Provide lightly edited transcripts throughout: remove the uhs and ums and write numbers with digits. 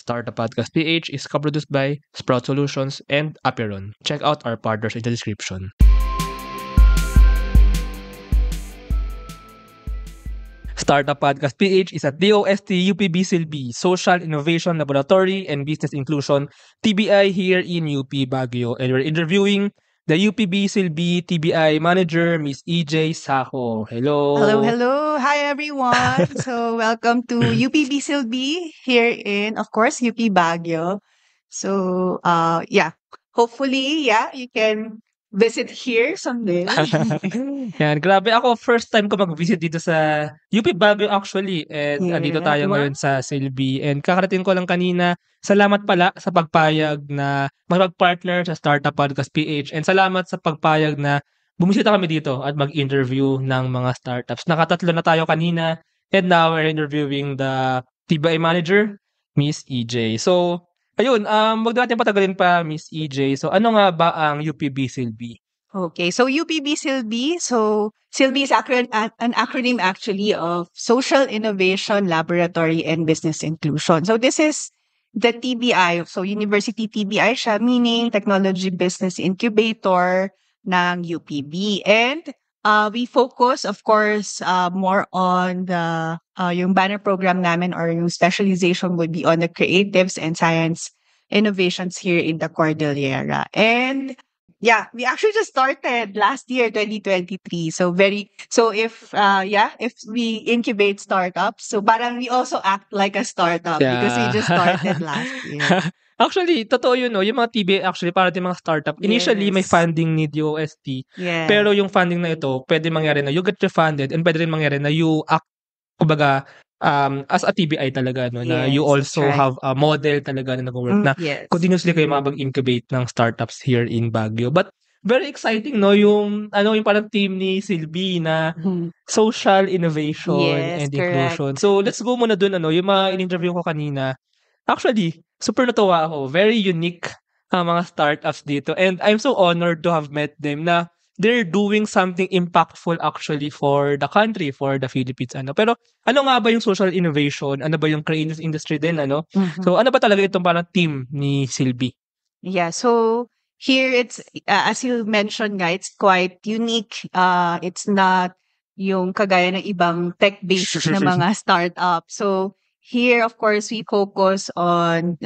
Startup Podcast PH is co-produced by Sprout Solutions and Aperon. Check out our partners in the description. Startup Podcast PH is at DOST UPB Silbi, Social Innovation Laboratory and Business Inclusion, TBI here in UP Baguio. And we're interviewing the UPB Silbi TBI manager, Miss EJ Saho. Hello. Hello. Hi, everyone. So, welcome to UPB Silbi here in, of course, UP Baguio. So, hopefully, you can visit here someday. Yan, grabe ako. First time ko mag-visit dito sa UP Baguio actually. And andito Yeah, tayo wow. ngayon sa Silbi. And kakarating ko lang kanina. Salamat pala sa pagpayag na makipag-partner sa Startup Podcast PH. And salamat sa pagpayag na bumisita kami dito at mag-interview ng mga startups. Nakatatlo na tayo kanina. And now we're interviewing the TBI manager, Miss EJ. So, ayun, wag natin patagalin pa, Miss EJ. So, ano nga ba ang UPB Silbi? Okay, so UPB Silbi. So, Silbi is an acronym actually of Social Innovation Laboratory and Business Inclusion. So, this is the TBI. So, University TBI siya, meaning Technology Business Incubator ng UPB. And we focus, of course, more on the yung banner program namin or yung specialization would be on the creatives and science innovations here in the Cordillera. And yeah, we actually just started last year, 2023. So if we incubate startups, so parang we also act like a startup because we just started last year. Actually, totoo yun, no? Yung mga TBI actually para din mga startup. Initially, may Yes. funding ni DOST. Yeah. Pero yung funding na ito, pwede mangyari na you get refunded and pwede rin mangyari na you act, kumbaga, as a TBI talaga, no? Na you Yes, also that's right. have a model talaga na nag-work na Yes. continuously kayo mag-incubate ng startups here in Baguio. But very exciting, no? Yung parang team ni Silbi na social innovation Yes, and correct. inclusion. So, let's go muna dun, yung mga in-interview ko kanina. Actually, super natuwa ako. Very unique ang mga startups dito. And I'm so honored to have met them na they're doing something impactful actually for the country, for the Philippines. Pero ano nga ba yung social innovation? Ano ba yung creative industry din? So ano ba talaga itong parang team ni Silbi? Yeah, so here it's, as you mentioned nga, it's quite unique. It's not yung kagaya ng ibang tech-based na mga startup. So here, of course, we focus on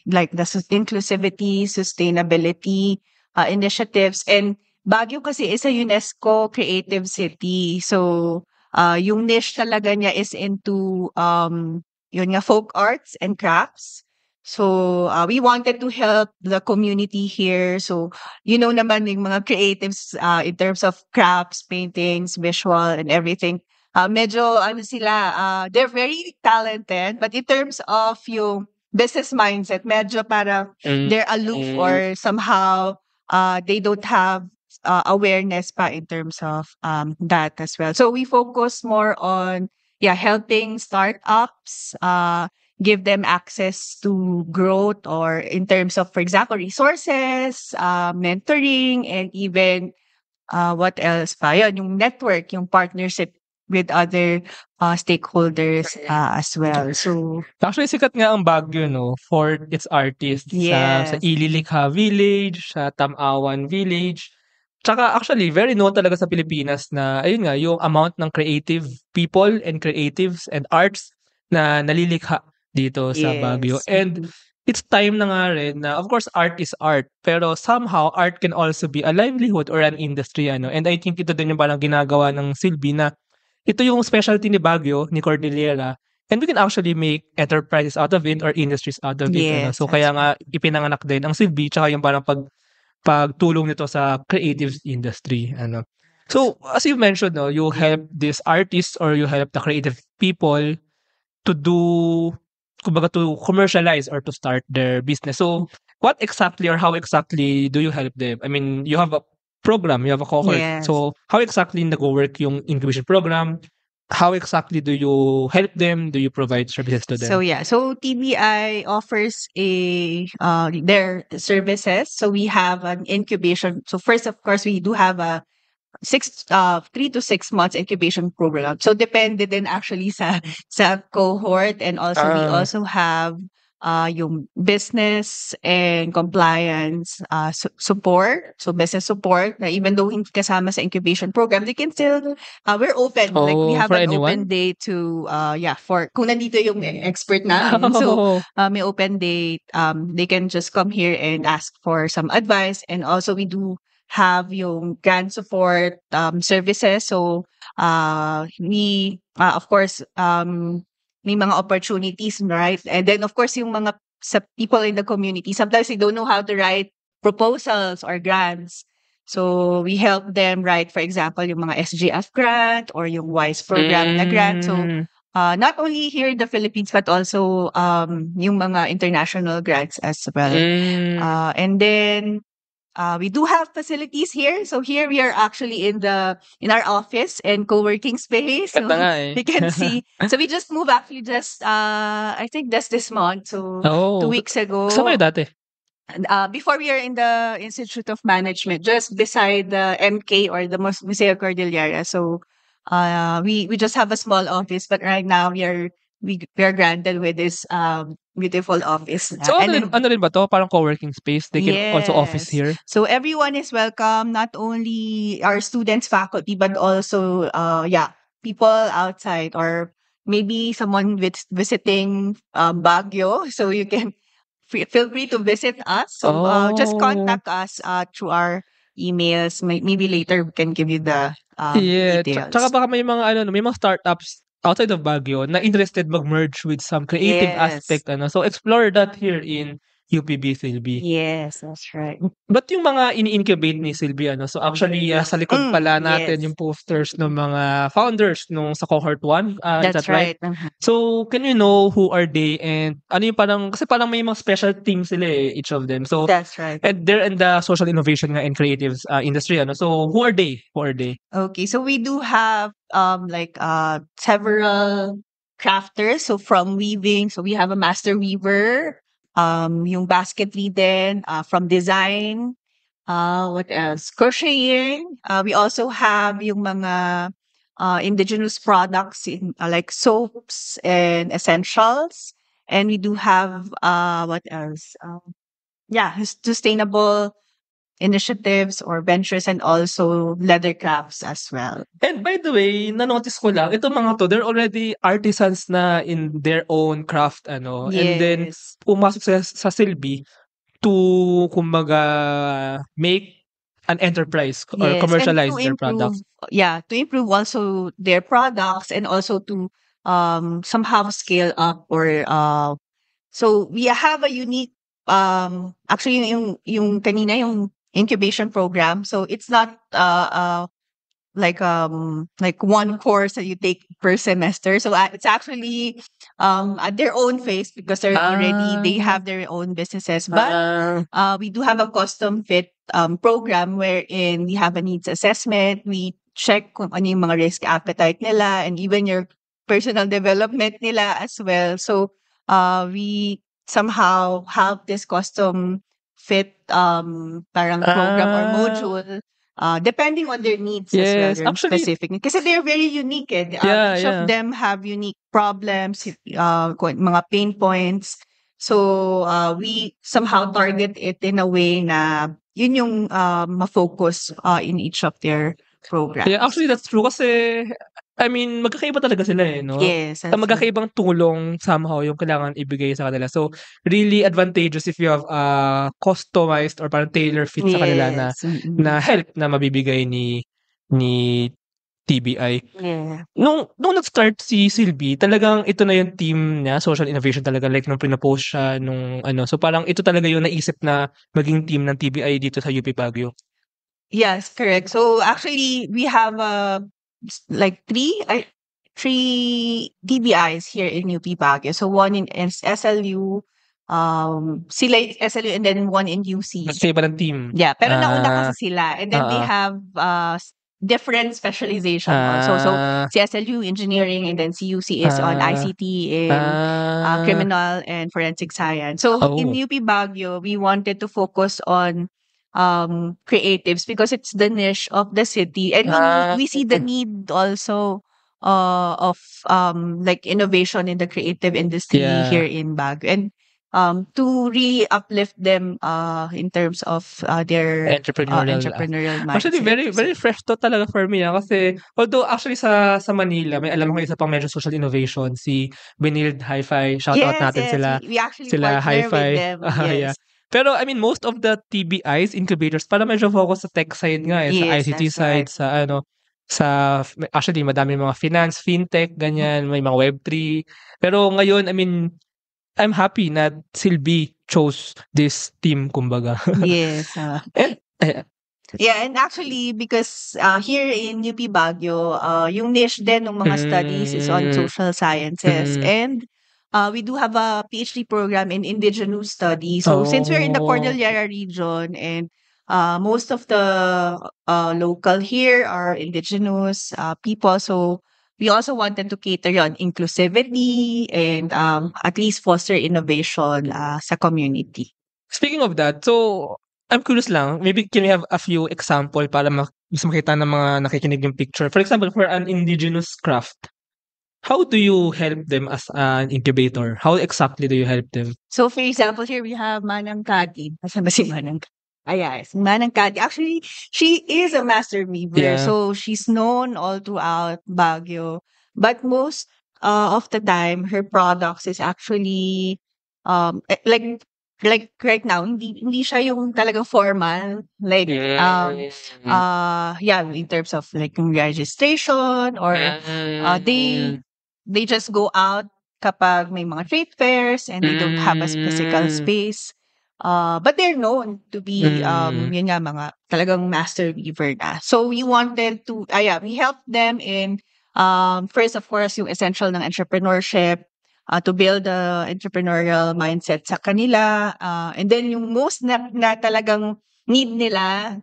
like the inclusivity, sustainability initiatives. And Baguio kasi is a UNESCO creative city. So yung niche talaga niya is into yun nga, folk arts and crafts. So we wanted to help the community here. So naman yung mga creatives in terms of crafts, paintings, visual, and everything. Medyo they're very talented, but in terms of yung business mindset, medyo parang they're aloof or somehow they don't have awareness pa in terms of that as well. So we focus more on helping startups, give them access to growth or in terms of, for example, resources, mentoring, and even what else pa? Yun, yung network, yung partnership with other stakeholders as well. So actually, sikat nga ang Baguio, no, for its artists. Yes. Sa Ililikha Village, sa Tamawan Village. Tsaka actually, very known talaga sa Pilipinas na, ayun nga, yung amount ng creative people and creatives and arts na nalilikha dito sa Baguio. And it's time na nga rin na, of course, art is art. Pero somehow, art can also be a livelihood or an industry. And I think ito din yung parang ginagawa ng Silbi na ito yung specialty ni Baguio, ni Cordillera, and we can actually make enterprises out of it or industries out of it. Yes, So kaya nga ipinanganak din ang Silbi tsaka yung parang pagtulong nito sa creative industry. So as you mentioned, no, you help these artists or you help the creative people to do, kumbaga, to commercialize or to start their business. So what exactly or how exactly do you help them? I mean, you have a program, you have a cohort. Yes. So how exactly nag-work yung incubation program? How exactly do you help them? Do you provide services to them? So TBI offers their services. So we have an incubation. So first, of course, we do have a 3 to 6 months incubation program. So depende din actually sa cohort, and also we also have yung business and compliance support. So business support na even though hindi kasama sa incubation program, they can still we're open. Like we Oh, have for an open anyone? day to for kung nandito yung expert namin. So Oh, may open day, they can just come here and ask for some advice. And also we do have yung grant support services. So we of course may mga opportunities, right? And then of course yung mga sa people in the community, sometimes they don't know how to write proposals or grants. So we help them write, for example, yung mga SGF grant or yung WISE program na grant. So mm, not only here in the Philippines, but also yung mga international grants as well. mm. And then we do have facilities here. So here we are actually in our office and co-working space. Kat So na nga eh. we can see. So we just moved actually just I think just this month. So 2 Oh, weeks saan kayo ago. dati? Before we are in the Institute of Management, just beside the MK or the Museo Cordillera. So we just have a small office, but right now we are granted with this beautiful office. So And then ano rin ba 'to, parang co-working space? They can also office yes. here? So everyone is welcome, not only our students, faculty, but also people outside or maybe someone visiting Baguio. So you can feel free to visit us. So just Oh. contact us through our emails. Maybe later we can give you the Yeah, tsaka details. baka may mga ano 'no, may mga startups outside of Baguio na interested mag-merge with some creative Yes. aspect ano, so explore that here in UPB Silby. Yes, that's right. But yung mga ini-incubate ni Silby ano, so actually, sa likod pala natin Yes, yung posters ng mga founders nung sa cohort 1, is that's that right? right. Mhm. So, can you know who are they and ano yung parang kasi parang may mga special teams sila eh, each of them. So, That's right. and they're in the social innovation nga and creatives industry ano. So, who are they? Who are they? Okay, so we do have several crafters. So from weaving, so we have a master weaver, yung basketry din, from design, what else? Crocheting. We also have yung mga indigenous products in like soaps and essentials. And we do have what else? Sustainable initiatives or ventures and also leather crafts as well. And by the way, na-notice ko lang, itong mga 'to, they're already artisans na in their own craft ano, and then Yes. pumasok sa Silby to kumbaga make an enterprise or Yes, and to commercialize their improve products. to improve also their products and also to somehow scale up or so we have a unique actually yung kanina yung incubation program. So it's not like one course that you take per semester. So it's actually at their own phase because they Ah, have their own businesses. But ah, we do have a custom fit program wherein we have a needs assessment. We check kung ano yung mga risk appetite nila and even your personal development nila as well. So we somehow have this custom fit parang program or ah, module depending on their needs as well, yes. their Actually, specific needs. Kasi they're very unique eh. yeah, Each of yeah. them have unique problems, mga pain points. So, we somehow target it in a way na yun yung ma-focus in each of their Yeah, programs. actually that's true kasi I mean, magkakaiba talaga sila eh, 'no? Yes, that's right. Magkakaibang tulong somehow yung kailangan ibigay sa kanila. So, really advantageous if you have customized or parang tailor fit sa kanila na Yes. Mm-mm. help na mabibigay ni TBI. Yeah. Nung nag-start si Silby, talagang ito na yung team niya, social innovation talaga like nung pino-post siya nung ano. So, parang ito talaga yung naisip na maging team ng TBI dito sa UP Baguio. Yes, correct. So actually, we have like three DBIs here in UP Baguio. So one in SLU, sila yung SLU, and then one in UC. Magkaiba ng team. Yeah, pero nauna kasi sila, and then they Oo. have different specialization also. So si SLU engineering, and then si UC is on ICT in criminal and forensic science. So in Oh. UP Baguio, we wanted to focus on creatives because it's the niche of the city, and we see the need also of like innovation in the creative industry Yeah. here in Baguio. And to really uplift them in terms of their Entrepreneurial. entrepreneurial Actually, mindset. very So, very fresh to talaga for me, kasi although actually sa Manila, may alam ako isa pang medyo social innovation, si Benilde Hi-Fi, shoutout yes, natin yes, sila we actually sila partner with Hi-Fi, them. yeah. Yes, Pero I mean, most of the TBIs, incubators, parang medyo focus sa tech side nga, sa yes, ICT that's right. side, sa ano, actually madami mga finance, fintech, ganyan, may mga Web3. Pero ngayon, I mean, I'm happy na Silby chose this team, kumbaga. Yes. And eh, Yeah, and actually, because here in UP Baguio, yung niche din ng mga studies is on hmm, social sciences. hmm. And we do have a PhD program in indigenous studies. So since we're in the Oh. Cordillera region and most of the local here are indigenous people, so we also wanted to cater on inclusivity and at least foster innovation sa community. Speaking of that, so I'm curious lang, maybe can we have a few example para mas makita ng mga nakikinig yung picture? For example, for an indigenous craft, how do you help them as an incubator? How exactly do you help them? So, for example, here we have Manang Kati. Asan ba si Manang Kati? Ayan, si Manang Kati. Actually, she is a master weaver. Yeah. So, she's known all throughout Baguio. But most of the time, her products is actually like right now, hindi siya yung talagang formal. Like, yeah, in terms of like yung registration or Mm. they just go out kapag may mga trade fairs and they don't have a physical Mm. space. But they're known to be, Mm. yun nga, mga talagang master weaver na. So we wanted to, yeah, we helped them in, first, of course, yung essential ng entrepreneurship, to build the entrepreneurial mindset sa kanila. And then yung most na talagang need nila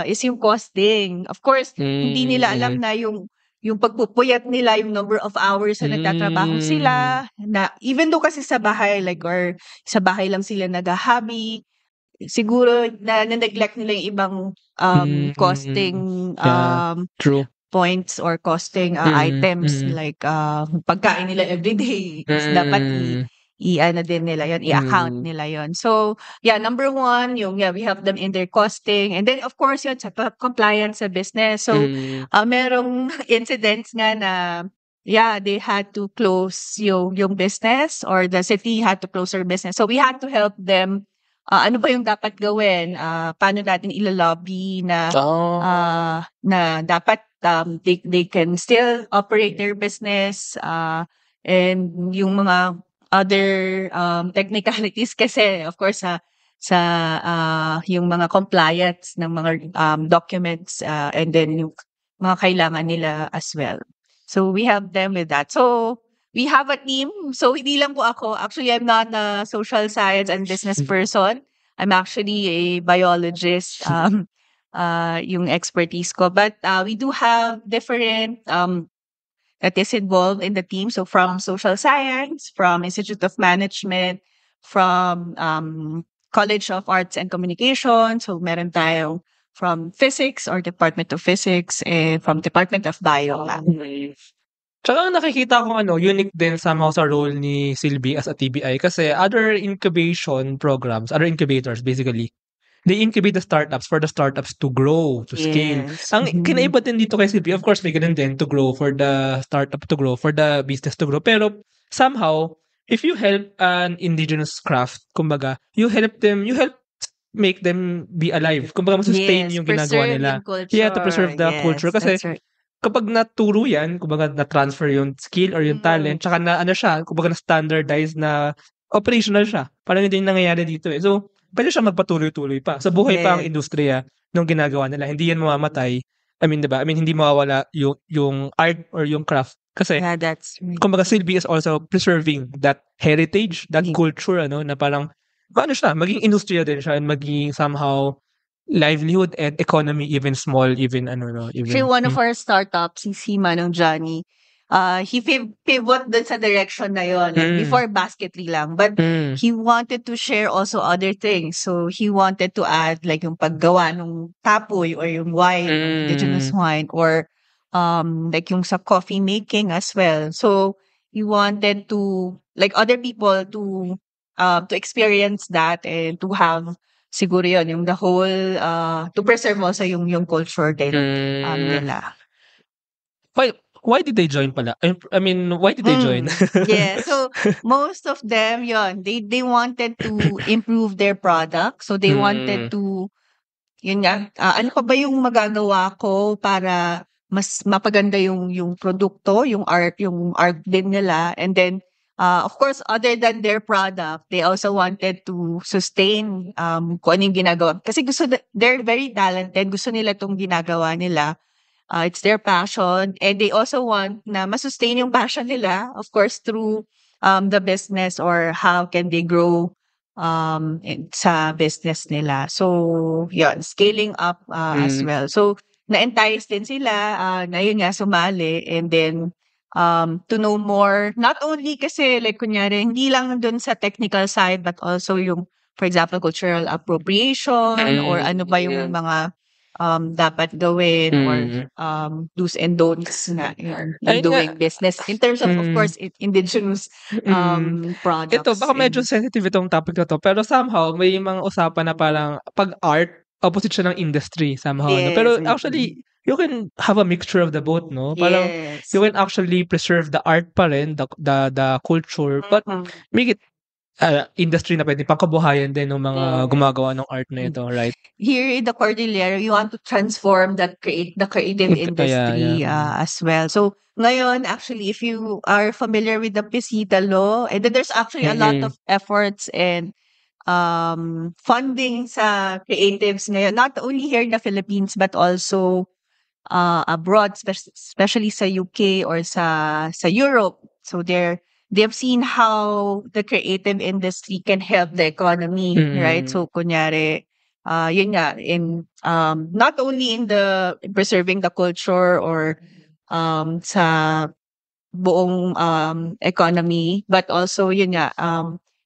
is yung costing. Of course, hindi nila alam Mm. na yung pagpupuyat nila, yung number of hours na nagtatrabaho Mm. sila, na even though kasi sa bahay, like, or sa bahay lang sila nag-hobby, siguro na-neglect nila yung ibang Mm. costing Yeah, true. points or costing Mm, items mm, like pagkain nila everyday is dapat mm, i-ano din nila yon, i-account mm, nila yon. So, yeah, number one, yung, yeah, we help them in their costing. And then, of course, yun, sa compliance sa business. So, mm, merong incidents nga na, yeah, they had to close yung business or the city had to close their business. So, we had to help them. Ano ba yung dapat gawin? Paano natin ilalobby na oh, na dapat they can still operate their business and yung mga other technicalities kasi of course sa yung mga compliance ng mga documents and then yung mga kailangan nila as well. So we help them with that. So we have a team. So hindi lang po ako. Actually, I'm not a social science and business person. I'm actually a biologist. Yung expertise ko. But we do have different that is involved in the team. So from social science, from Institute of Management, from College of Arts and Communication. So meron tayong from Physics or Department of Physics and from Department of Bio. tsaka nakikita ko unique din somehow sa role ni Silby as a TBI kasi other incubation programs, other incubators basically, they incubate the startups for the startups to grow, to scale. Yes. Ang kinaiba din dito kay Silby, of course, may ganun din to grow, for the startup to grow, for the business to grow. Pero somehow, if you help an indigenous craft, kumbaga, you help make them be alive. Kumbaga, masustain Yes. yung ginagawa Preserve nila. yung Yeah, to culture. preserve the culture. Yes, Kasi that's right. kapag naturo yan, kumbaga na-transfer yung skill or yung Mm. talent, tsaka na ano siya, kumbaga na-standardize na operational siya. Parang hindi yung nangyayari dito eh. So, pwede siya magpatuloy-tuloy pa. Sa buhay pa ang Yes. industriya nung ginagawa nila. Hindi yan mamamatay. I mean, 'di ba? I mean, hindi mawawala yung art or yung craft. Kasi, Yeah, that's right. kumbaga, Silby is also preserving that heritage, that Yeah. culture, na parang, ano siya, maging industriya din siya and maging somehow livelihood and economy, even small, even Actually, even. one of our startups, si Manong Johnny, he pivot dun sa direction na yon. Like Mm, before basketry lang, but mm, he wanted to share also other things. So he wanted to add like yung paggawa ng tapoy or yung wine, yung indigenous mm, wine, or like yung sa coffee making as well. So he wanted to like other people to to experience that and to have siguro yun, yung the whole, to preserve also yung culture din Mm. nila. Why did they join pala? I mean, why did they join? Yeah. So most of them, yun, they wanted to improve their product. So they wanted Mm. to, yun nga, ano pa ba yung magagawa ko para mas mapaganda yung produkto, yung art din nila. And then, of course, other than their product, they also wanted to sustain kung ano yung ginagawa. Kasi they're very talented. Gusto nila tong ginagawa nila. It's their passion, and they also want na ma-sustain yung passion nila, of course, through the business, or how can they grow sa business nila. So, yun, scaling up as Mm. well. So, na-entice din sila na yun nga, sumali, and then to know more, not only kasi like kunyari, hindi lang dun sa technical side, but also yung, for example, cultural appropriation, or ano ba yung mga dapat gawin, or do's and don'ts na in Ayun nga. doing business in terms of course, indigenous Ito products. baka medyo And sensitive itong topic na 'to, pero somehow may mga usapan na parang 'pag art, opposite siya ng industry somehow 'no. yes, Pero actually, you can have a mixture of the both 'no. Parang yes. you can actually preserve the art pa rin, the culture, but make it industry na pwedeng pangkabuhayan din ng mga gumagawa ng art na ito, right? Here in the Cordillera, you want to transform the creative Yeah, yeah. industry as well. So ngayon, actually, if you are familiar with the Pisita law, and then there's actually a lot of efforts and funding sa creatives ngayon, not only here in the Philippines, but also abroad, especially sa UK or sa Europe. So they've seen how the creative industry can help the economy, right? So kunyari, yun nga, in not only in the preserving the culture, or sa buong economy, but also yun nga,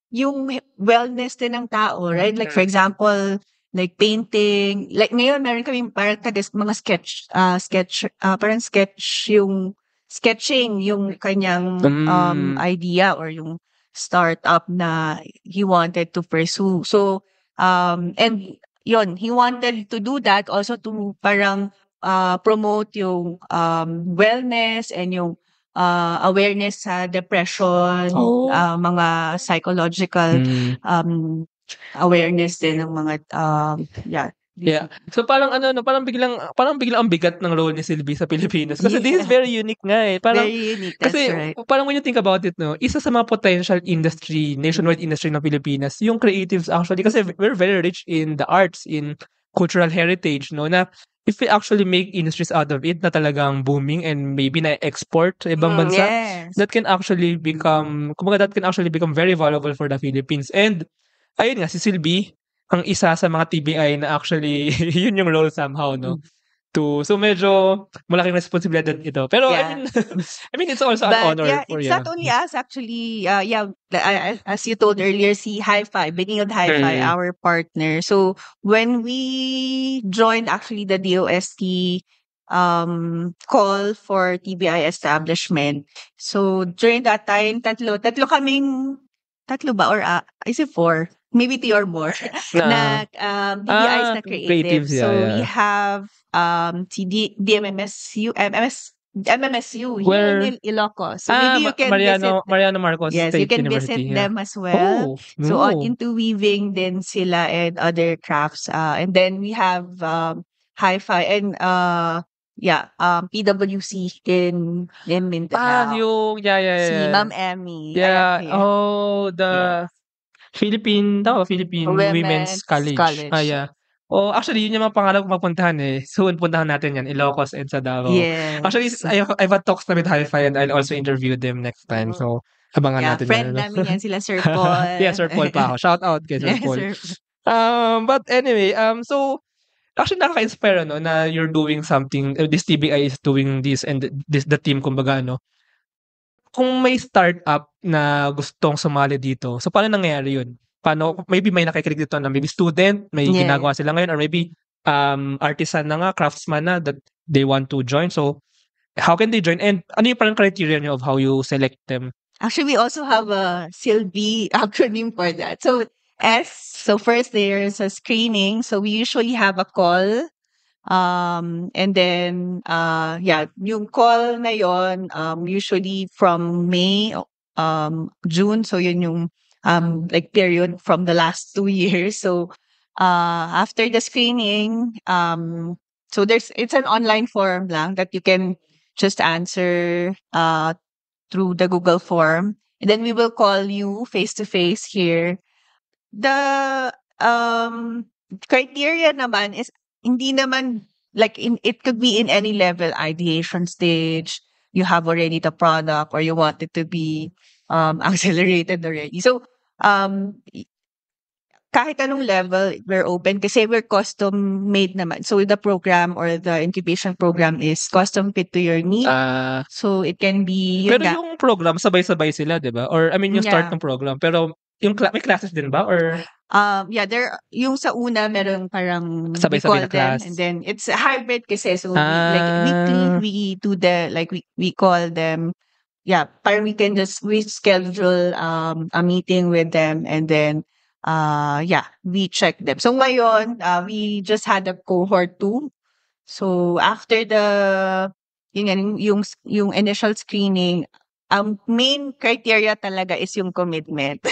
yung wellness din ng tao, right? Like for example, like painting, like ngayon meron kaming parang mga parang sketching yung kanyang idea, or yung startup na he wanted to pursue. So and yun, he wanted to do that also to parang promote yung wellness, and yung awareness sa depression, mga psychological awareness din ng mga yeah. Yeah. So parang ano 'no, parang biglang ang bigat ng role ni Sylvie sa Pilipinas. Kasi this is very unique nga eh. Parang Very unique, that's kasi right. parang when you think about it 'no, isa sa mga potential industry, nationwide industry ng Pilipinas, yung creatives actually, kasi we're very rich in the arts, in cultural heritage 'no, na if we actually make industries out of it na talagang booming and maybe na-export sa ibang bansa, Yes. that can actually become very valuable for the Philippines. And ayun nga, si Sylvie, ang isa sa mga TBI na actually yun yung role somehow 'no, so medyo malaking responsibilidad ito. Pero Yeah. I mean it's also an But honor yeah, for it's not only us actually. Yeah, as you told earlier, si Hi-Fi, Benilde Hi-Fi, our partner. So when we joined actually the DOST call for TBI establishment, so during that time, tatlo ba, or is it four? Maybe 3 or more na DBIs na creative. creatives, So we yeah. have si DMMSU, MMSU here Where in Ilocos. So maybe you can visit. Mariano Marcos Yes, you State can visit University, yeah. them as well. So No. into weaving din sila, and other crafts. And then we have Hi-Fi, and PWC in Mindanao. Yung Si yeah. Ma'am Emmy. Yeah, Ayan. the Philippine Women's Women's College. College. Yeah. Actually yun yung mga pangarap kong mapuntahan eh. Soon puntahan natin yan, Ilocos and sa Davao. Actually, Yes. I've had talks na with Hi-Fi, and I'll also interview them next time. So, abangan Yeah, natin friend yan. Ano? namin yan, sila Sir Paul. Yeah, Sir Paul pa ako. Shout out kay Sir Paul. Sir. But anyway, so actually nakaka-inspire no na you're doing something, this TBI is doing this, and the team kumbaga no. Kung may startup na gustong sumali dito, so paano nangyayari yun? Paano, maybe may nakikinig dito na maybe student, may ginagawa sila ngayon, or maybe artisan na nga, craftsman na that they want to join. So how can they join? And ano yung parang criteria nyo of how you select them? Actually, we also have a SILB acronym for that. So S, so first there's a screening. So we usually have a call. And then, yeah, yung call na yon, usually from May, June. So yun yung, like period from the last 2 years. So, after the screening, so it's an online form lang that you can just answer, through the Google form. And then we will call you face to face here. The criteria naman is hindi naman like it could be in any level, ideation stage, you have already the product or you want it to be accelerated already. So kahit anong level, we're open kasi we're custom made naman. So the program or the incubation program is custom fit to your need. So it can be Pero yung program sabay-sabay sila, 'di ba? Or I mean yung start Yeah. ng program, pero yung may classes din ba or Yeah, yung sa una meron parang we sabay-sabay call na them, class? and then it's a hybrid kasi, so like weekly we do the like we call them. Yeah, parang we schedule a meeting with them, and then yeah, we check them. So ngayon, we just had a cohort 2. So after yung initial screening, ang main criteria talaga is yung commitment.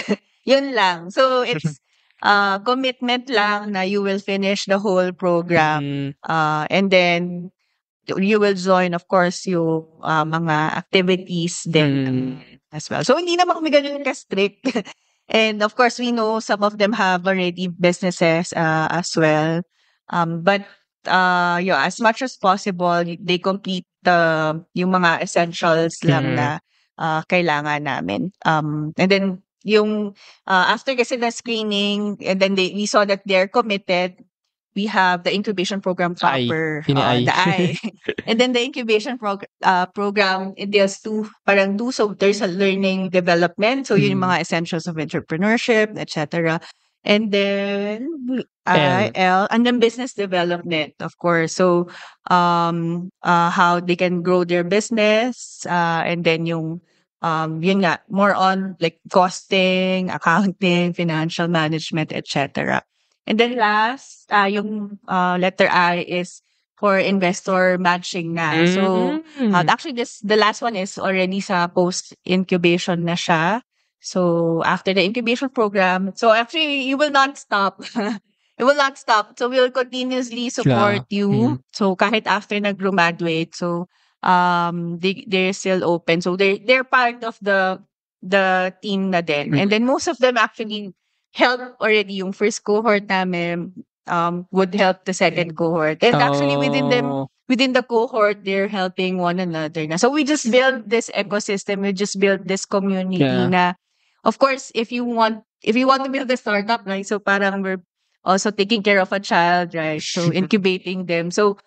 Yun lang. So it's commitment lang na you will finish the whole program. And then you will join, of course, yung mga activities then as well. So hindi naman kami ganun ka-strict. And of course, we know some of them have already businesses as well. But yeah, as much as possible, they complete yung mga essentials lang na kailangan namin. And then yung after kasi the screening, and then we saw that they're committed, we have the incubation program proper, the I. And then the incubation program entails parang two. So there's a learning development. So yun yung mga essentials of entrepreneurship, etc. And then L, and then business development, of course. So how they can grow their business, and then yung yun nga, more on like costing, accounting, financial management, etc. And then last, yung letter I is for investor matching na. So actually the last one is already sa post incubation na siya. So after the incubation program, so actually you will not stop. It will not stop. So we'll continuously support you. So kahit after nag-graduate, so they're still open. So they're part of the team na din. And then most of them actually help already yung first cohort namin, would help the second cohort. And actually within the cohort, they're helping one another na. So we just build this ecosystem, we just build this community na, of course, if you want to build a startup, right? So parang we're also taking care of a child, right? So incubating them. So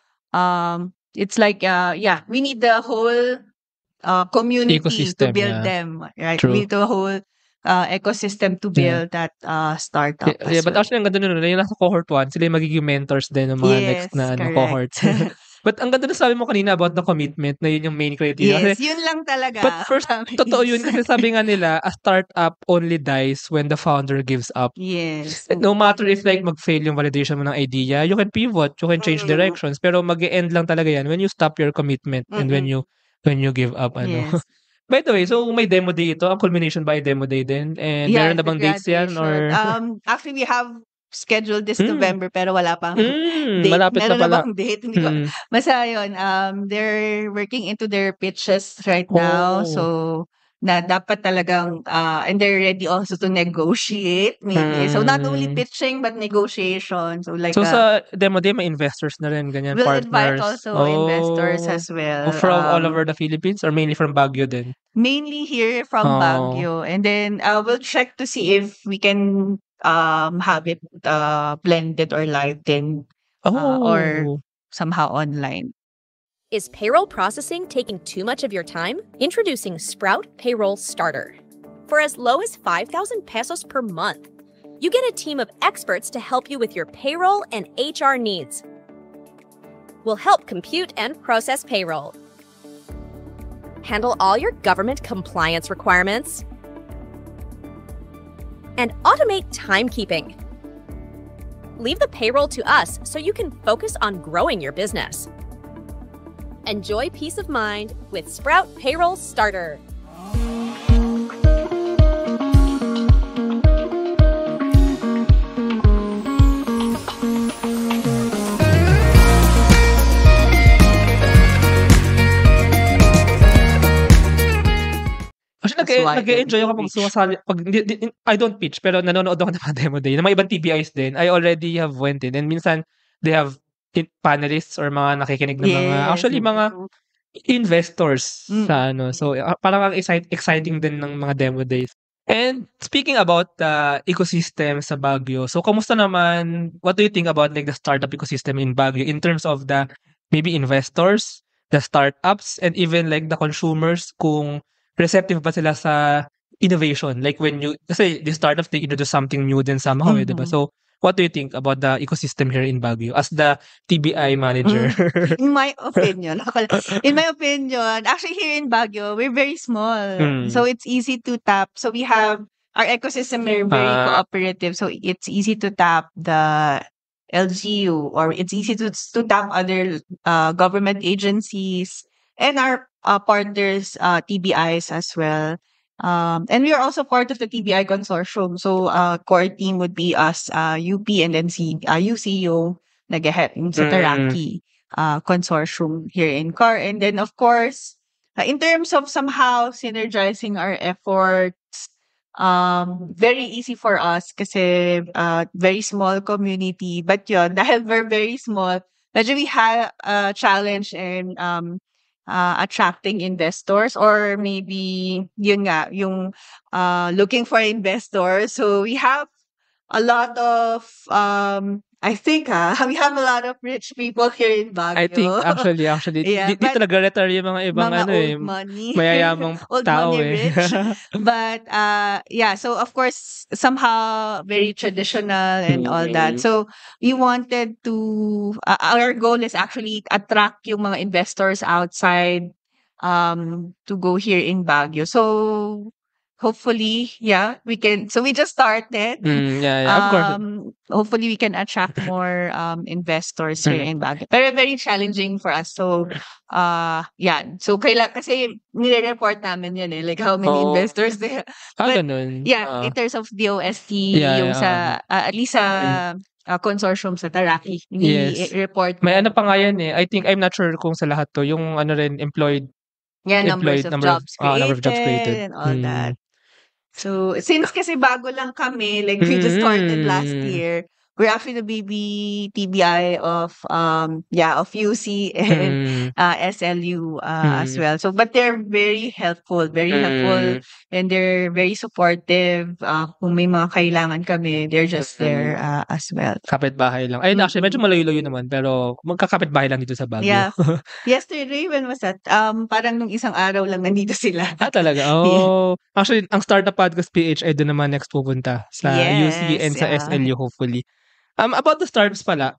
it's like yeah, we need the whole community ecosystem, to build them, right? True. We need the whole ecosystem to build that startup. Yeah, but actually ang ganda nun, yung nasa cohort 1, sila yung magiging mentors din ng mga next na cohorts. But ang ganda na sabi mo kanina about the commitment na yun yung main criteria. Yes, yun lang talaga. But first, totoo yun kasi sabi nga nila, a startup only dies when the founder gives up. Yes. No matter if like mag-fail yung validation mo ng idea, you can pivot, you can change directions, pero mag-e-end lang talaga yan when you stop your commitment and when you give up. Yes. By the way, so may demo day ito, ang culmination ba ay demo day din? And meron na bang dates yan? Or actually we have scheduled this November pero wala pang date. Malapit Meron na pala. bang date? Hindi ko. Basta yun, they're working into their pitches right now. So na dapat talagang and they're ready also to negotiate maybe. So not only pitching but negotiation. So like sa demo day may investors na rin, ganyan, we'll partners. invite also investors as well. From all over the Philippines or mainly from Baguio din? Mainly here from Baguio. And then we'll check to see if we can have it blended or live then or somehow online. Is payroll processing taking too much of your time? Introducing Sprout Payroll Starter. For as low as 5,000 pesos per month, you get a team of experts to help you with your payroll and HR needs. We'll help compute and process payroll, handle all your government compliance requirements, and automate timekeeping. Leave the payroll to us so you can focus on growing your business. Enjoy peace of mind with Sprout Payroll Starter. Actually, That's why nag-e-enjoy ako pag pitch. sumasali I don't pitch, pero nanonood ako ng mga demo day ng mga ibang TBIs din. I already have went in, and minsan they have panelists or mga nakikinig na mga actually mga investors sa ano. So, parang ang exciting din ng mga demo days. And speaking about the ecosystem sa Baguio, so kamusta naman, what do you think about like the startup ecosystem in Baguio in terms of the maybe investors, the startups, and even like the consumers, kung receptive ba sila sa innovation? Like when kasi the startups, they introduce something new din somehow, eh, diba? So, what do you think about the ecosystem here in Baguio as the TBI manager? In my opinion, actually here in Baguio, we're very small. So it's easy to tap. So we have our ecosystem are very cooperative. So it's easy to tap the LGU, or it's easy to tap other government agencies and our partners, TBIs as well. And we are also part of the TBI consortium. So core team would be us, UP, and then UCO nag-head sa Taraki consortium here in CAR. And then of course, in terms of somehow synergizing our efforts, very easy for us kasi very small community. But yun, dahil we're very small, medyo we have a challenge in attracting investors, or maybe yun nga, yung looking for investors. So we have a lot of I think we have a lot of rich people here in Baguio. I think actually Yeah, di talaga retire yung mga ibang mga ano eh, old money. mayayamang Old tao money eh. rich. But yeah, so of course somehow very traditional and all that. So we wanted to our goal is actually attract yung mga investors outside to go here in Baguio. So hopefully, yeah, we can. So we just started. Yeah, of course. Hopefully we can attract more investors here in Baguio. Pero very challenging for us. So yeah. So kasi nire-report namin yan eh, like how many investors there. But Ganun. yeah, in terms of DOST, yung sa at least sa consortium sa Taraki, Yes. report May ano pa nga yan eh. I think, I'm not sure kung sa lahat to, yung ano rin, employed. Yeah, numbers of jobs number of jobs created and all that. So, since kasi bago lang kami, like we just started last year, we're actually the baby TBI of UC and SLU as well. So, but they're very helpful, and they're very supportive. Kung may mga kailangan kami, they're just there as well. Kapitbahay lang. Ayun, actually, medyo malayo-layo naman, pero magkakapitbahay lang dito sa Baguio. Yeah. Yesterday, when was that? Parang nung isang araw lang nandito sila. Talaga? Oh. Yeah. Actually, ang Startup Podcast PH ay doon naman next pupunta sa UC and sa SLU hopefully. About the startups pala,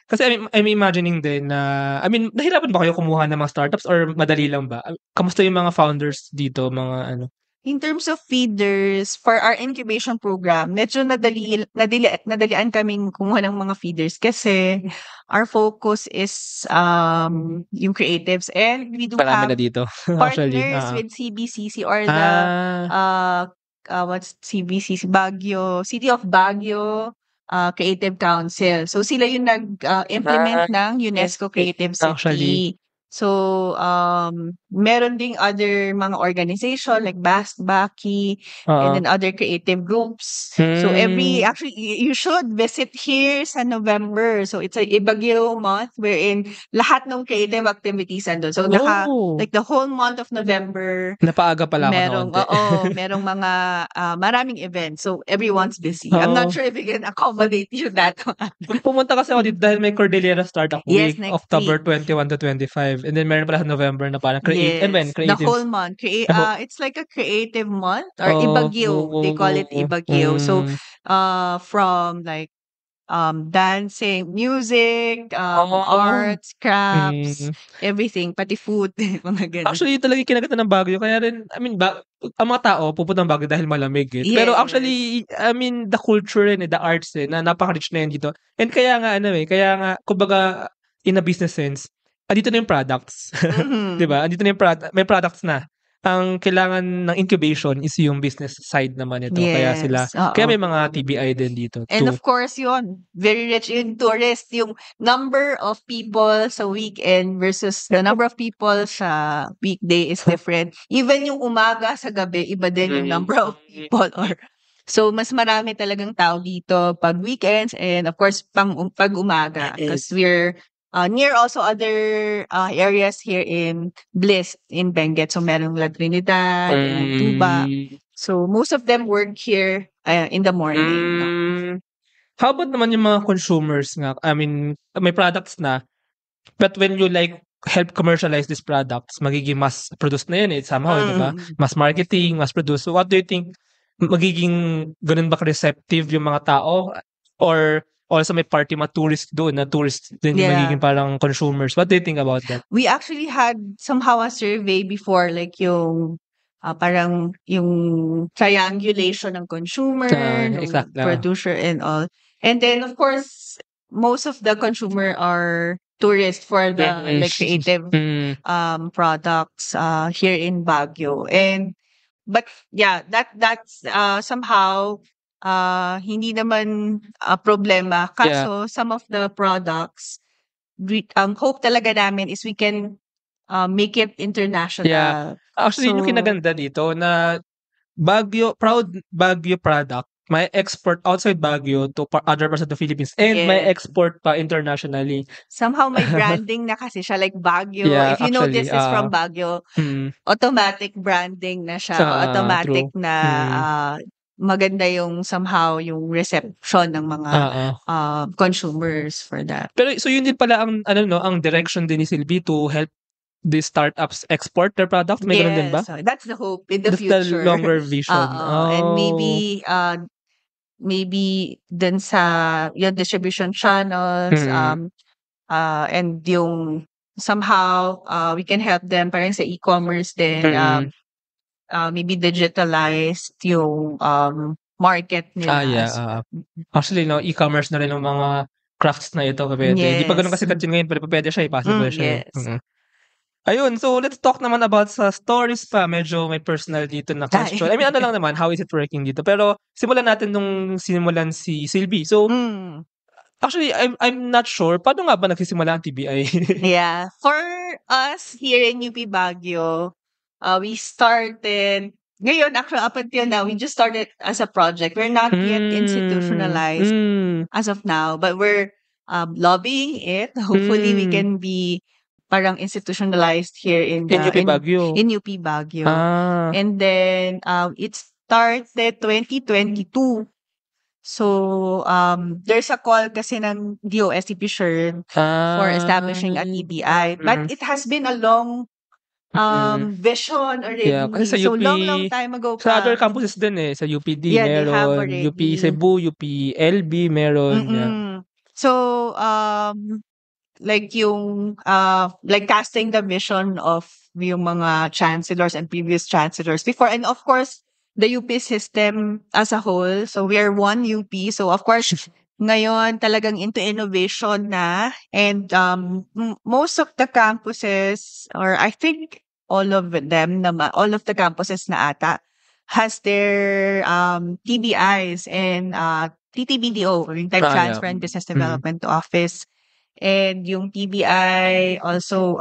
kasi I'm imagining din na, nahirapan ba kayo kumuha ng mga startups or madali lang ba? Kamusta yung mga founders dito, mga ano? In terms of feeders, for our incubation program, medyo nadalian kaming kumuha ng mga feeders kasi our focus is yung creatives, and we do have na dito. partners with CBCC or the what's CBCC? Baguio, City of Baguio Creative Council. So sila yung nag-implement ng UNESCO Creative City. Actually. So, meron ding other mga organization like Baki, and then other creative groups. So, actually, you should visit here sa November. So, it's a Baguio month wherein lahat ng creative activities andun. So, like the whole month of November. Napaaga pala ako merong mga maraming events. So, everyone's busy. I'm not sure if we can accommodate you that one. Pumunta kasi ako dito dahil may Cordillera Startup Week, October week. 21 to 25. And then meron pala sa November na parang creative. The whole month. It's like a creative month or Ibagyo. They call it Ibagyo. So, from like dancing, music, Oh. arts, crafts, Mm. everything, pati food, mga ganun. Actually, yun talaga yung kinaganda ng Baguio. Kaya rin, I mean, ang mga tao pupunta ng Baguio dahil malamig eh. Pero Yes. actually, I mean, the culture and the arts na napaka-rich na yun dito. And kaya nga, kaya nga, kumbaga, in a business sense, andito na yung products. Mhm. Di ba? Andito na yung may products na. Ang kailangan ng incubation is yung business side naman ito. Kaya Yes, kaya oo. may mga TBI din dito. And of course, yun, very rich in tourist, yung number of people sa weekend versus the number of people sa weekday is different. Even yung umaga sa gabi, iba din yung number of people. So, mas marami talagang tao dito pag weekends and of course, pag umaga. Because we're near also other areas here in Bliss, in Benguet. So, merong La Trinidad and Tuba. So, most of them work here in the morning. No? How about naman yung mga consumers nga? I mean, may products na, but when you like help commercialize these products, magiging mass produce na yun somehow, di ba? Mass marketing, mass produce. So what do you think, magiging ganun ba receptive yung mga tao? Or also may party mga tourist doon, na tourist din yung magiging parang consumers. What do you think about that? We actually had somehow a survey before, like yung parang yung triangulation ng consumer, ng exactly. producer and all. And then of course, most of the consumer are tourists for the like creative products here in Baguio. But yeah, that's somehow hindi naman problema. Kaso some of the products, hope talaga namin is we can make it international. Yeah. Actually, yun yung kinaganda dito na proud Baguio product, may export outside Baguio to other parts of the Philippines and may export pa internationally. Somehow may branding na kasi siya, like Baguio. Yeah, If you know actually, this is from Baguio, automatic branding na siya. Automatic true. na maganda yung somehow yung reception ng mga consumers for that. Pero so yun din pala ang direction din ni Sylvie to help the startups export their product? May ganun din ba? Yes, that's the hope in the That's future. the longer vision. And maybe dun sa yung distribution channels, and yung somehow we can help them parang sa e-commerce din, maybe digitalize yung market nila. Yeah. Actually, e-commerce na rin ng mga crafts na ito. Pwede. Hindi pa ganun kasikat yun ngayon, pero pwede siya, possible siya. Yes. Ayun, so let's talk naman about sa stories pa. Medyo may personal dito na question. I mean, ano lang naman, how is it working dito? Pero simulan natin nung sinimulan si Sylvie. So, actually, I'm not sure. Paano nga ba nagsisimula ang TBI? Yeah. For us here in UP Baguio, we started, ngayon, actually, up until now, we just started as a project. We're not yet institutionalized as of now, but we're lobbying it. Hopefully, we can be parang institutionalized here in UP Baguio. In UP Baguio. And then, it started 2022. So, there's a call kasi ng DOST Fisher for establishing a TBI. But it has been a long vision already. Yeah, kasi sa UP, long time ago pa. Sa other campuses din sa UPD meron, UP Cebu, UP LB meron. Yeah. So, like yung like casting the vision of yung mga chancellors and previous chancellors before, and of course the UP system as a whole. So we are one UP. So of course ngayon talagang into innovation na, and most of the campuses, or I think all of them naman, all of the campuses na ata has their TBIs and TTBDO, yung Type Transfer and Business Development Office. And yung TBI also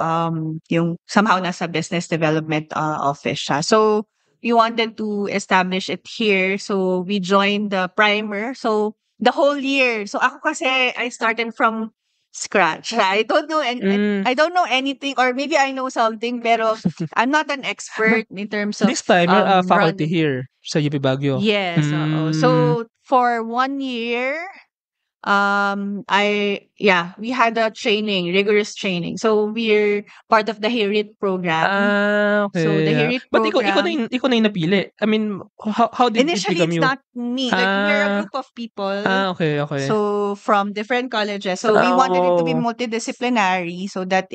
yung somehow nasa Business Development Office siya. So we wanted to establish it here. So we joined the primer. So the whole year. So ako kasi I started from scratch. I don't know I don't know anything, or maybe I know something, pero I'm not an expert in terms of this time you're a faculty here sa UP Baguio. Yes. So for 1 year, we had a training, rigorous training. So we're part of the HIRIT program. So the Okay. HIRIT Ba't ikaw program, ikaw na yung napili? I mean, how did it initially become it's you? not me. Like we're a Ah, group of people. okay. So from different colleges. So we wanted it to be Oh. multidisciplinary so that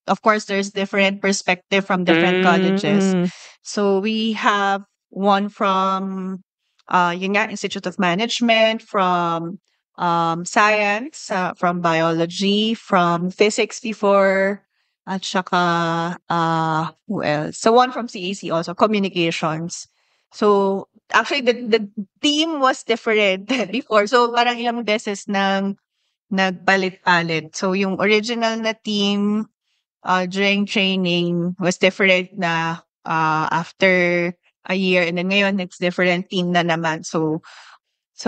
of course there's different perspective from different colleges. So we have one from yun nga, Institute of Management, from science, from biology, from physics before, at saka who else? So one from CAC also, communications. So actually the team was different before. So parang ilang beses nang nagpalit-palit. So yung original na team during training was different na after a year, and then ngayon it's different team na naman. So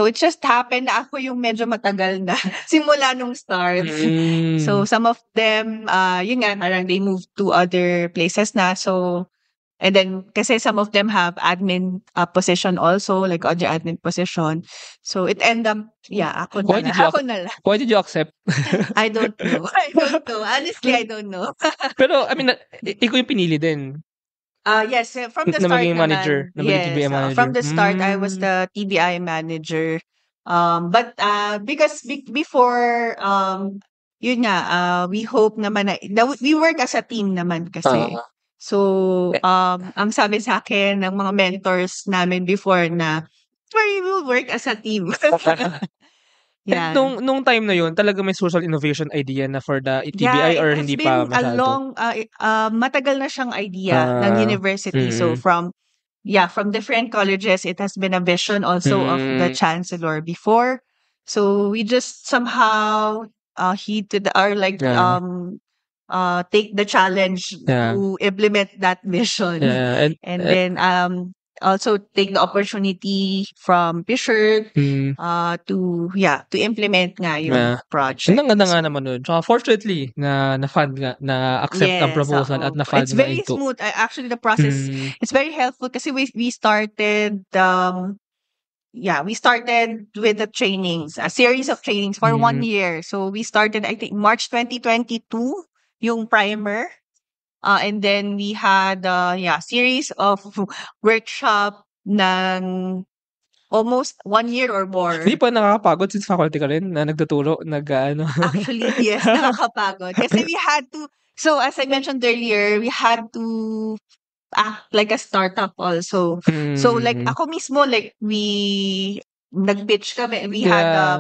it just happened na ako yung medyo matagal na simula nung start. So some of them yun nga, parang they moved to other places na. So and then kasi some of them have admin position also, like other admin position. So it end up ako na lang. Why did you accept? I don't know. Honestly, I don't know. Pero I mean, ikaw yung pinili din Yes, from the na start maging manager, naman. na maging TBI Yes, manager. from the start I was the TBI manager. But because before yun nga, we hope naman na we work as a team naman kasi. So ang sabi sa akin ng mga mentors namin before na we will work as a team. And Yeah. nung time na yun, talaga may social innovation idea na for the TBI Yeah, or it has hindi been pa a masyado? matagal na siyang idea ng university. So from different colleges, it has been a vision also of the chancellor before. So we just somehow heeded or like take the challenge to implement that vision. Yeah, And then also take the opportunity from Fisher to implement nga yung project. Ang ganda nga naman nun. Tsaka fortunately, na-fund nga, na-accept ang proposal at na-fund It's nga very into. smooth. Actually, the process, it's very helpful kasi we started we started with the trainings, a series of trainings for 1 year. So we started, I think, March 2022, yung primer. And then we had series of workshop ng almost 1 year or more. Hindi pa nakakapagod since faculty ka rin na nagtuturo, Actually, yes, nakakapagod. Kasi we had to, so as I mentioned earlier, we had to act like a startup also. So like ako mismo, like we nag-pitch kami, we had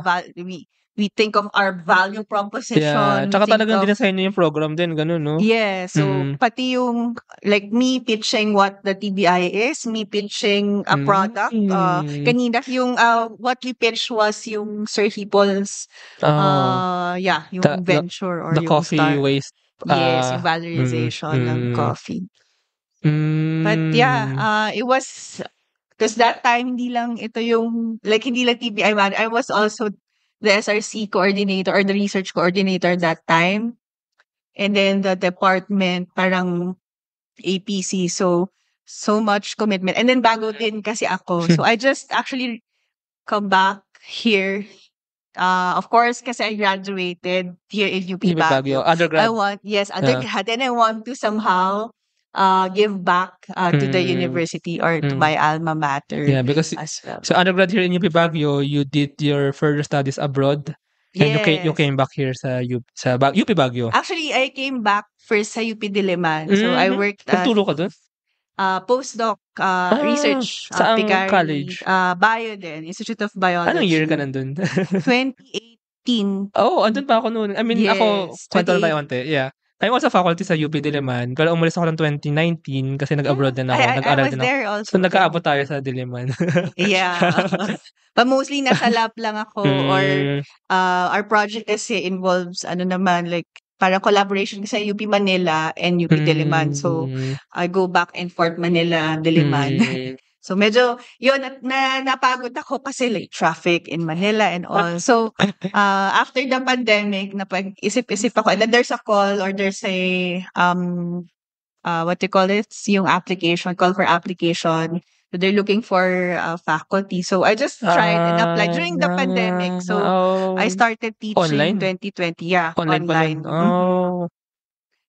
we think of our value proposition. Yeah, tsaka talagang dinasign niyo yung program din, ganun, no? Yeah, so pati yung like me pitching what the TBI is, me pitching a product. Kanina yung what we pitched was yung Sir Hipol's yung venture or the yung coffee waste. Yes, yung valorization ng coffee. But it was because that time hindi lang ito yung like hindi lang TBI man, I was also the SRC coordinator or the research coordinator that time. And then the department, parang APC. So much commitment. And then bago din kasi ako. So I just actually come back here. Of course, kasi I graduated here in UP Baguio. Undergrad. Undergrad. And I want to somehow give back to the university or to my alma mater. Yeah, because as well. so undergrad here in UP Baguio, you did your further studies abroad. And you came back here sa UP Baguio. Actually, I came back first sa UP Diliman. So I worked nagturo ka doon? Postdoc research. Saan Picari, college? Bio din, Institute of Biology. Anong year ka nandun? 2018. Oh, andun pa ako noon. I mean, Yes, ako, kwento lang tayo onte. Yeah. I'm also faculty sa UP Diliman, pero umalis ako ng 2019 kasi nag-abroad din ako. Nag-aral din ako. There also. So, nagkaabot tayo sa Diliman. Yeah. But mostly nasa lab lang ako or our project kasi involves like parang collaboration sa UP Manila and UP Diliman. So, I go back and forth Manila, Diliman. So, medyo, yun, napagod ako kasi like traffic in Manila and all. So, after the pandemic, napag-isip-isip ako. And then there's a call or there's a, what do you call it? Yung application, call for application So they're looking for faculty. So I just tried and applied during the pandemic. So I started teaching Online? 2020. Yeah, Online pa nun? online. Mhm.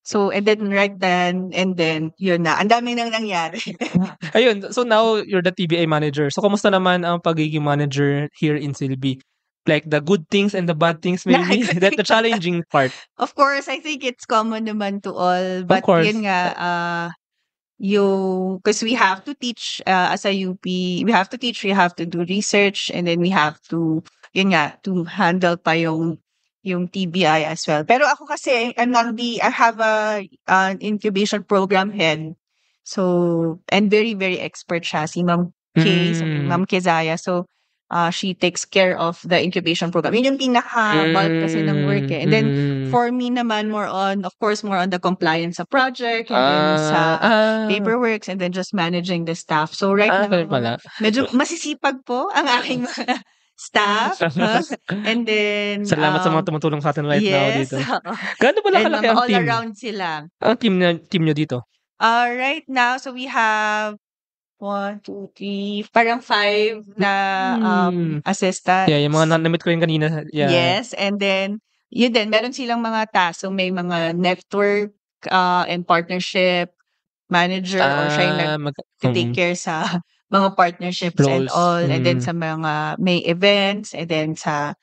So, and then right then, and then, yun na. Ang dami nang nangyari. Ayun, so now you're the TBA manager. So kumusta naman ang pagiging manager here in Silby? Like the good things and the bad things maybe? Good That the challenging part. Of course, I think it's common naman to all. Of But course. yun nga, because we have to teach as a UP, we have to teach, we have to do research, and then we have to, yun nga, to handle pa yung TBI as well. Pero ako kasi, I have an incubation program head. So, and very, very expert siya, si Ma'am Kay, so Ma'am Kezaya. So, she takes care of the incubation program. Yun yung pinaka-bulk kasi ng work eh. And then, for me naman, of course, more on the compliance sa project, and then sa paperworks, and then just managing the staff. So, right now, pala. medyo masisipag po ang aking mga staff. And then, Salamat sa mga tumutulong sa atin right now yes. dito. Gaano ba And kalaki ang all team? around sila. Ang team nyo dito? Right now, so we have 1, 2, 3, parang 5 na assistants. Yeah, yung mga na-meet ko yung kanina. Yeah. Yes, and then, yun din, meron silang mga tasks. So, may mga network and partnership manager or siya yung take care sa mga partnerships and roles. all. And then sa mga may events, and then sa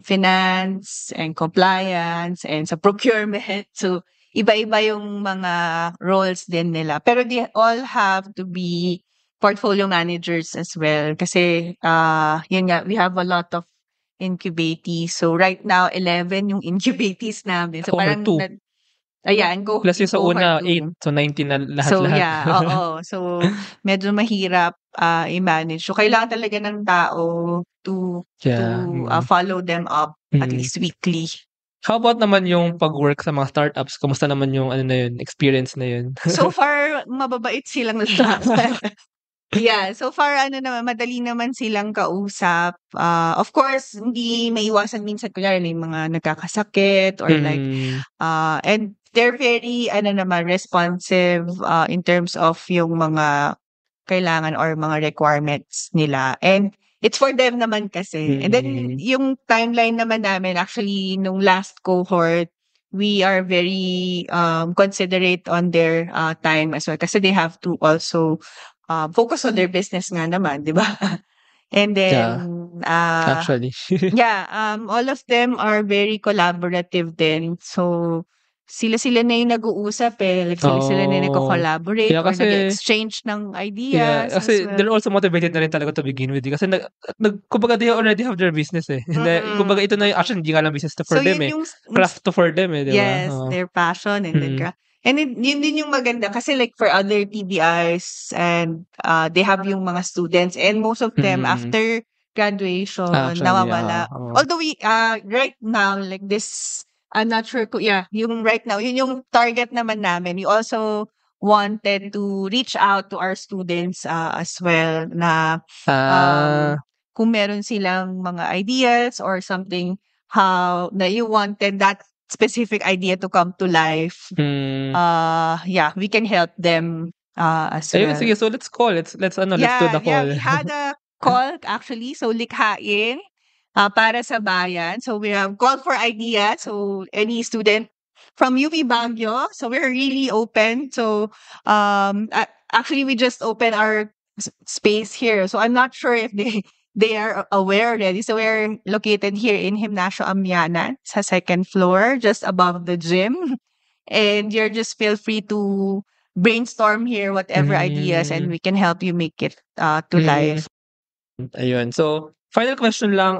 finance and compliance and sa procurement. So, iba-iba yung mga roles din nila. Pero they all have to be portfolio managers as well. Kasi, yun nga, we have a lot of incubatees. So, right now, 11 yung incubatees namin. So, Cohort parang, 2. Ayan, Plus yung sa una, 8. So, 19 na lahat-lahat. So, yeah, oo. So, medyo mahirap i-manage. So, kailangan talaga ng tao to follow them up at least weekly. How about naman yung pag-work sa mga startups? Kamusta naman yung experience na yun? So far, mababait silang lahat. Yeah, so far madali naman silang kausap. Of course, hindi maiwasan minsan kunyari may mga nagkakasakit or like and they're very responsive in terms of yung mga kailangan or mga requirements nila. And it's for them naman kasi. And then yung timeline naman namin, actually nung last cohort, we are very considerate on their time as well kasi they have to also focus on their business nga naman, di ba? And then, actually. all of them are very collaborative din. So, sila na yung nag-uusap eh. Like, sila na yung nag-collaborate or nag-exchange ng ideas. Yeah, kasi they're also motivated na rin talaga to begin with. Kasi kumbaga they already have their business eh. Kumbaga ito na yung actually hindi nga lang business to for them eh. Craft to for them eh, di ba? Yes, their passion and their craft. And yun din yung maganda kasi like for other TBIs and they have yung mga students and most of them after graduation nawawala. Although we right now like this I'm not sure yung right now yun yung target naman namin. We also wanted to reach out to our students as well na kung meron silang mga ideas or something how na you wanted that specific idea to come to life. We can help them as well. Sige, so let's call. Let's do the call. Yeah, we had a call actually. So likhain para sa bayan. So we have call for ideas. So any student from UP Baguio. So we're really open. So actually we just opened our space here. So I'm not sure if they are aware already. So we're located here in Gimnasio Amianan sa second floor, just above the gym. And you're just feel free to brainstorm here whatever ideas and we can help you make it to life. Ayun. So, final question lang,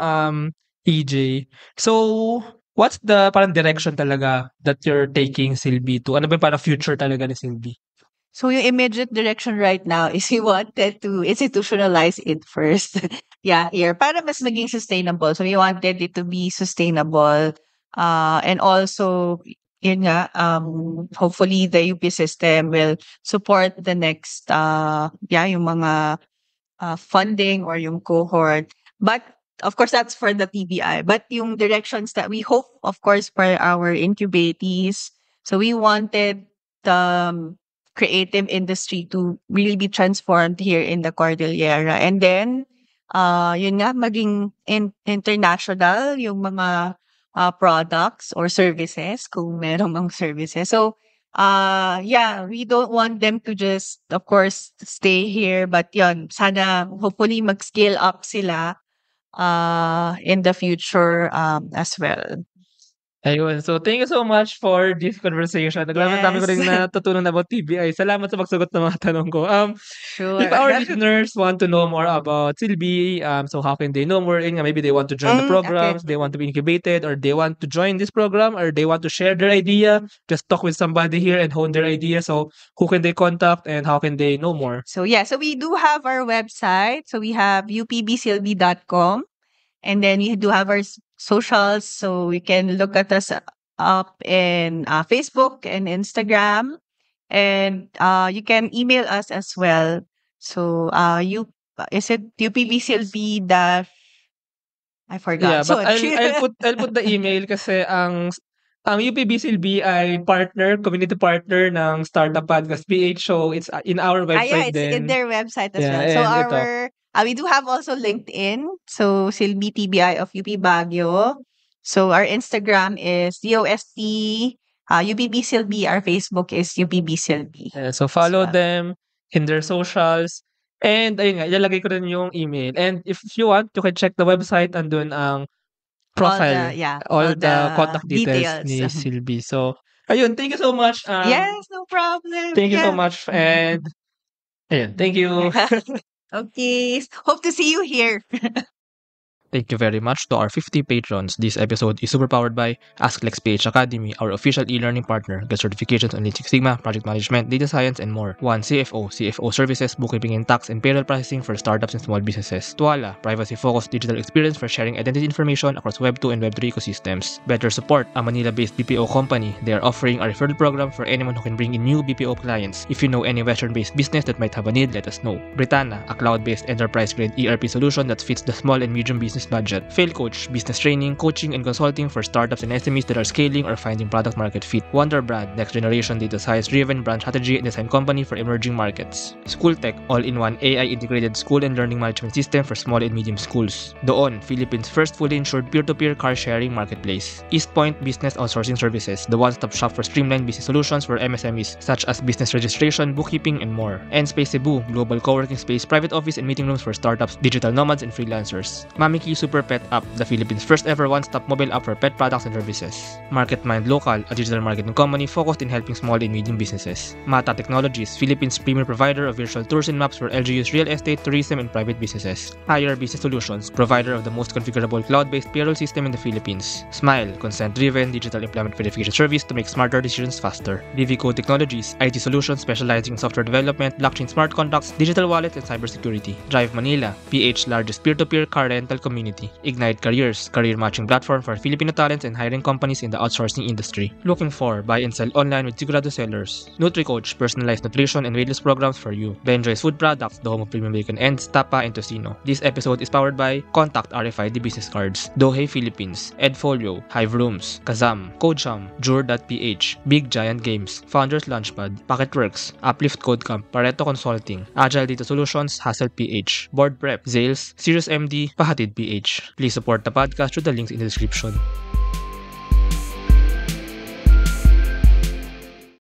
EJ. So, what's the parang direction talaga that you're taking Silby to? Ano ba yung parang future talaga ni Silby? So, yung immediate direction right now is we wanted to institutionalize it first. Here. Para mas maging sustainable. So, we wanted it to be sustainable. And also, yun nga, hopefully the UP system will support the next, yung mga funding or yung cohort. But, of course, that's for the TBI. But yung directions that we hope, of course, for our incubatees. So, we wanted creative industry to really be transformed here in the Cordillera. And then, yun nga, maging international yung mga products or services, kung meron mang services. So, yeah, we don't want them to just, of course, stay here. But yun, sana hopefully mag-scale up sila in the future as well. Ayun. So, thank you so much for this conversation. Grabe, ang dami ko rin Yes. natutunan about TBI. Salamat sa pagsagot ng mga tanong ko. Sure. If our listeners want to know more about Silby, so how can they know more? Maybe they want to join the programs, they want to be incubated, or they want to join this program, or they want to share their idea, just talk with somebody here and hone their idea. So, who can they contact and how can they know more? So yeah, so we do have our website. So we have upbsilby.com. And then we do have our socials. So you can look at us up in Facebook and Instagram. And you can email us as well. So is it upbsilby dash? I forgot. Yeah, but Sorry. I'll put the email kasi ang UPBCLB ay community partner ng Startup Podcast PH. So it's in our website it's in din. their website as Yeah, well. So and ito. we do have also LinkedIn. So Silby TBI of UP Baguio. So our Instagram is DOST UPB Silby. Our Facebook is UPB Silby. Yeah, so follow So, them in their socials. And ayun nga, ilalagay ko rin yung email. And if you want, you can check the website. Andun ang profile. All the contact details ni Silby. So, ayun, thank you so much. Yes, no problem. Thank you so much. And ayun, thank you. Okay. Hope to see you here. Thank you very much to our 50 patrons. This episode is super powered by AskLex PH Academy, our official e-learning partner. Get certifications on Lean Six Sigma, project management, data science, and more. 1. CFO services, bookkeeping and tax, and payroll processing for startups and small businesses. Tuala, privacy-focused digital experience for sharing identity information across Web 2 and Web 3 ecosystems. Better Support, a Manila-based BPO company. They are offering a referral program for anyone who can bring in new BPO clients. If you know any Western-based business that might have a need, let us know. Britanna, a cloud-based enterprise-grade ERP solution that fits the small and medium business budget. Fail Coach, business training, coaching, and consulting for startups and SMEs that are scaling or finding product market fit. Wonder Brand, next generation data science-driven brand strategy and design company for emerging markets. School Tech, all-in-one AI-integrated school and learning management system for small and medium schools. Doon, Philippines' first fully insured peer-to-peer car sharing marketplace. East Point Business Outsourcing Services, the one-stop shop for streamlined business solutions for MSMEs such as business registration, bookkeeping, and more. And Space Cebu, global co-working space, private office, and meeting rooms for startups, digital nomads, and freelancers. Mamiki Super Pet App, the Philippines' first ever one-stop mobile app for pet products and services. MarketMind Local, a digital marketing company focused in helping small and medium businesses. Mata Technologies, Philippines' premier provider of virtual tours and maps for LGU's real estate, tourism, and private businesses. Hire Business Solutions, provider of the most configurable cloud-based payroll system in the Philippines. Smile, consent-driven digital employment verification service to make smarter decisions faster. Vivico Technologies, IT solutions specializing in software development, blockchain smart contracts, digital wallets, and cybersecurity. Drive Manila, PH's largest peer-to-peer car rental community. Ignite Careers, career matching platform for Filipino talents and hiring companies in the outsourcing industry. Looking for buy and sell online with Sigurado sellers. NutriCoach, personalized nutrition and weight loss programs for you. Benjoy's Food Products, the home of premium bacon ends, tapa, and tocino. This episode is powered by Contact RFID Business Cards, Dohe Philippines, Edfolio, Hive Rooms, Kazam, Codesham, Jure.ph, Big Giant Games, Founders Launchpad, Packetworks, Uplift Codecamp, Pareto Consulting, Agile Data Solutions, Hassel PH, Board Prep, Zales, Sirius MD, Pahatid PH. Please support the podcast through the links in the description.